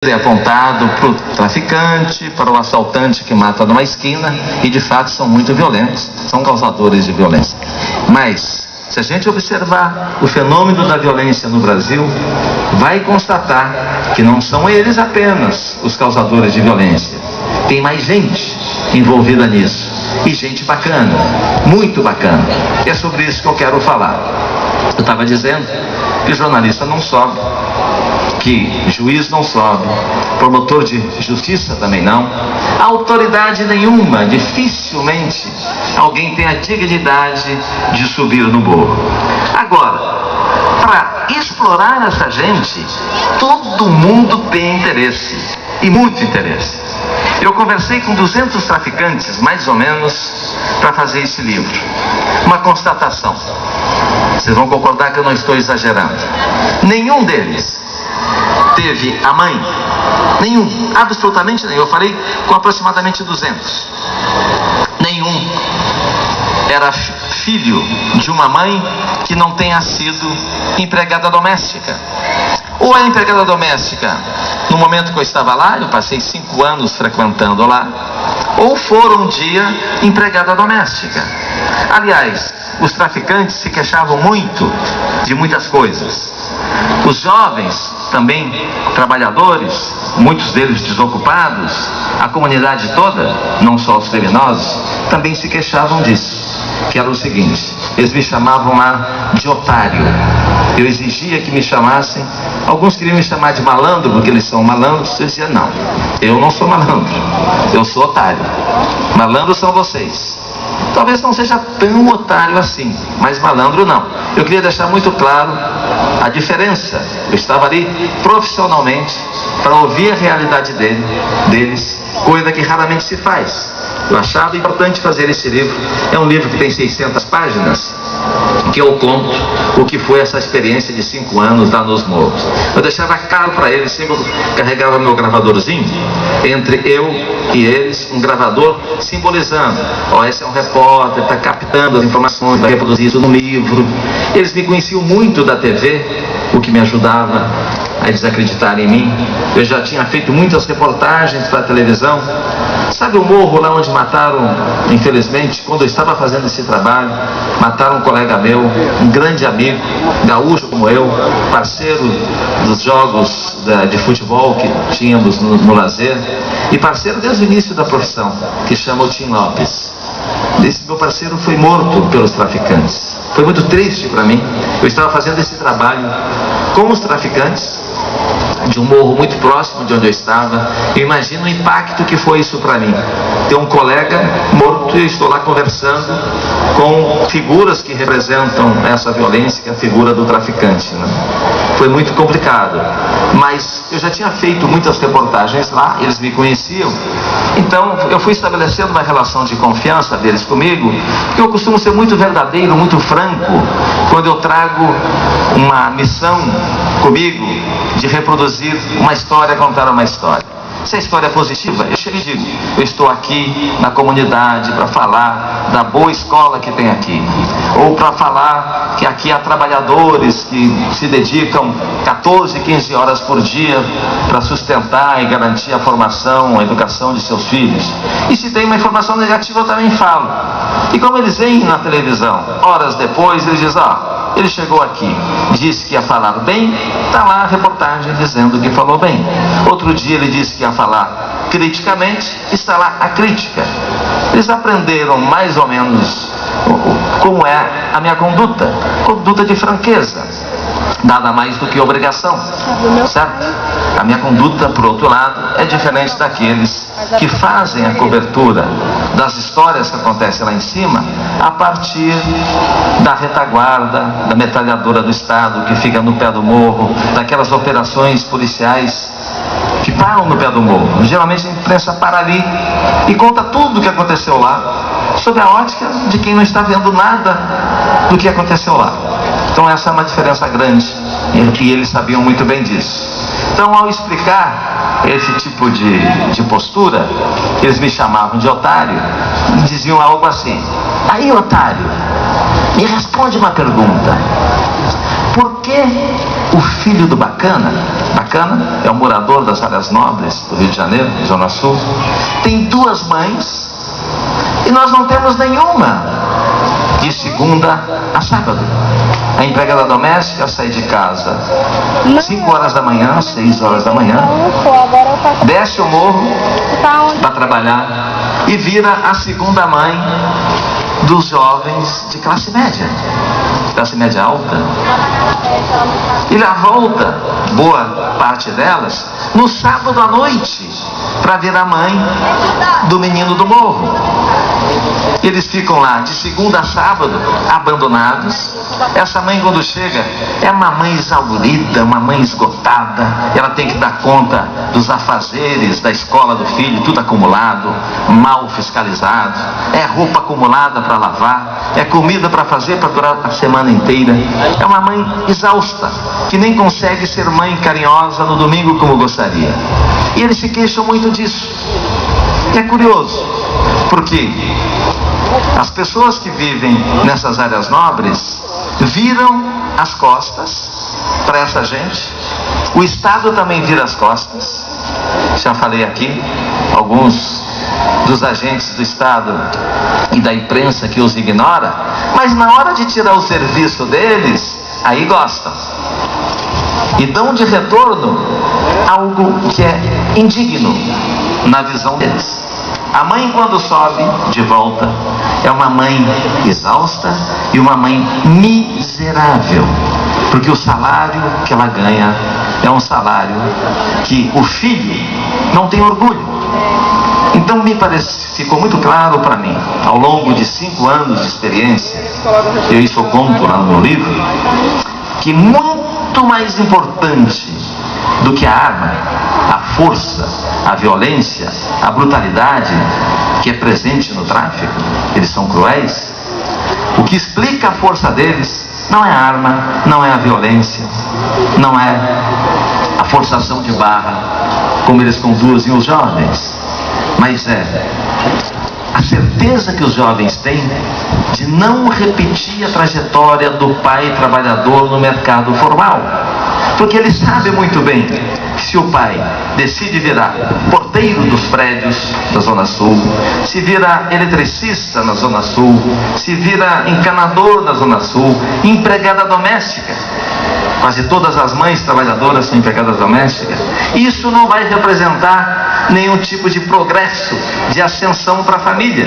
é apontado para o traficante, para o assaltante que mata numa esquina, e de fato são muito violentos, são causadores de violência. Mas, se a gente observar o fenômeno da violência no Brasil, vai constatar que não são eles apenas os causadores de violência. Tem mais gente envolvida nisso, e gente bacana, muito bacana. E é sobre isso que eu quero falar. Eu estava dizendo que jornalista não sobe, que juiz não sobe, promotor de justiça também não, autoridade nenhuma, dificilmente alguém tem a dignidade de subir no morro. Agora, para explorar essa gente, todo mundo tem interesse, e muito interesse. Eu conversei com 200 traficantes, mais ou menos, para fazer esse livro. Uma constatação, vocês vão concordar que eu não estou exagerando. Nenhum deles teve a mãe, nenhum, absolutamente nenhum. Eu falei com aproximadamente 200. Nenhum era filho de uma mãe que não tenha sido empregada doméstica. Ou a empregada doméstica, no momento que eu estava lá, eu passei 5 anos frequentando lá, ou foram um dia empregada doméstica. Aliás, os traficantes se queixavam muito de muitas coisas. Os jovens, também trabalhadores, muitos deles desocupados, a comunidade toda, não só os criminosos, também se queixavam disso, que era o seguinte: eles me chamavam lá de otário. Eu exigia que me chamassem, alguns queriam me chamar de malandro, porque eles são malandros. Eu dizia: não, eu não sou malandro, eu sou otário. Malandros são vocês. Talvez não seja tão otário assim, mas malandro não. Eu queria deixar muito claro a diferença. Eu estava ali profissionalmente para ouvir a realidade deles, coisa que raramente se faz. Eu achava importante fazer esse livro. É um livro que tem 600 páginas, que eu conto o que foi essa experiência de 5 anos lá nos morros. Eu deixava claro para eles, sempre eu carregava meu gravadorzinho, entre eu e eles, um gravador simbolizando: ó, esse é um repórter, está captando as informações, vai reproduzir isso no livro. Eles me conheciam muito da TV, o que me ajudava a desacreditar em mim. Eu já tinha feito muitas reportagens para a televisão. Sabe o morro lá onde mataram, infelizmente, quando eu estava fazendo esse trabalho, mataram um colega meu, um grande amigo, gaúcho como eu, parceiro dos jogos de futebol que tínhamos no lazer, e parceiro desde o início da profissão, que chama o Tim Lopes. Esse meu parceiro foi morto pelos traficantes. Foi muito triste para mim. Eu estava fazendo esse trabalho com os traficantes, de um morro muito próximo de onde eu estava. Eu imagino o impacto que foi isso para mim. Ter um colega morto e eu estou lá conversando com figuras que representam essa violência, que é a figura do traficante, né? Foi muito complicado, mas eu já tinha feito muitas reportagens lá, eles me conheciam, então eu fui estabelecendo uma relação de confiança deles comigo, porque eu costumo ser muito verdadeiro, muito franco, quando eu trago uma missão comigo de reproduzir uma história, contar uma história. Se a história é positiva, eu chego e digo: eu estou aqui na comunidade para falar da boa escola que tem aqui, ou para falar que aqui há trabalhadores que se dedicam 14, 15 horas por dia para sustentar e garantir a formação, a educação de seus filhos. E se tem uma informação negativa, eu também falo. E como eles veem na televisão, horas depois, eles dizem: ó, ele chegou aqui, disse que ia falar bem, está lá a reportagem dizendo que falou bem. Outro dia ele disse que ia falar criticamente, está lá a crítica. Eles aprenderam mais ou menos como é a minha conduta de franqueza, nada mais do que obrigação, certo? A minha conduta, por outro lado, é diferente daqueles que fazem a cobertura das histórias que acontecem lá em cima a partir da retaguarda, da metralhadora do Estado que fica no pé do morro, daquelas operações policiais que param no pé do morro. Geralmente a imprensa para ali e conta tudo o que aconteceu lá, sob a ótica de quem não está vendo nada do que aconteceu lá. Então essa é uma diferença grande, e eles sabiam muito bem disso. Então, ao explicar esse tipo de postura, eles me chamavam de otário e diziam algo assim: aí, otário, me responde uma pergunta. Por que o filho do Bacana. Bacana é um morador das áreas nobres do Rio de Janeiro, Zona Sul. Tem 2 mães e nós não temos nenhuma de segunda a sábado. A empregada doméstica sai de casa 5 horas da manhã, 6 horas da manhã, desce o morro para trabalhar e vira a segunda mãe dos jovens de classe média alta. E lá volta, boa parte delas, no sábado à noite, para virar mãe do menino do morro. Eles ficam lá de segunda a sábado, abandonados. Essa mãe, quando chega, é uma mãe exaurida, uma mãe esgotada. Ela tem que dar conta dos afazeres da escola do filho, tudo acumulado, mal fiscalizado. É roupa acumulada para lavar, é comida para fazer para durar a semana inteira. É uma mãe exausta, que nem consegue ser mãe carinhosa no domingo como gostaria. E eles se queixam muito disso. E é curioso, porque as pessoas que vivem nessas áreas nobres viram as costas para essa gente. O Estado também vira as costas. Já falei aqui, alguns dos agentes do Estado e da imprensa que os ignora, mas na hora de tirar o serviço deles, aí gostam. E dão de retorno algo que é indigno na visão deles. A mãe, quando sobe de volta, é uma mãe exausta e uma mãe miserável, porque o salário que ela ganha é um salário que o filho não tem orgulho. Então ficou muito claro para mim, ao longo de 5 anos de experiência, eu isso conto lá no meu livro, que muito mais importante do que a arma, a força, a violência, a brutalidade que é presente no tráfico, eles são cruéis. O que explica a força deles não é a arma, não é a violência, não é a forçação de barra, como eles conduzem os jovens, mas é a certeza que os jovens têm de não repetir a trajetória do pai trabalhador no mercado formal. Porque ele sabe muito bem que se o pai decide virar porteiro dos prédios da Zona Sul, se vira eletricista na Zona Sul, se vira encanador na Zona Sul, empregada doméstica, quase todas as mães trabalhadoras são empregadas domésticas, isso não vai representar nenhum tipo de progresso, de ascensão para a família.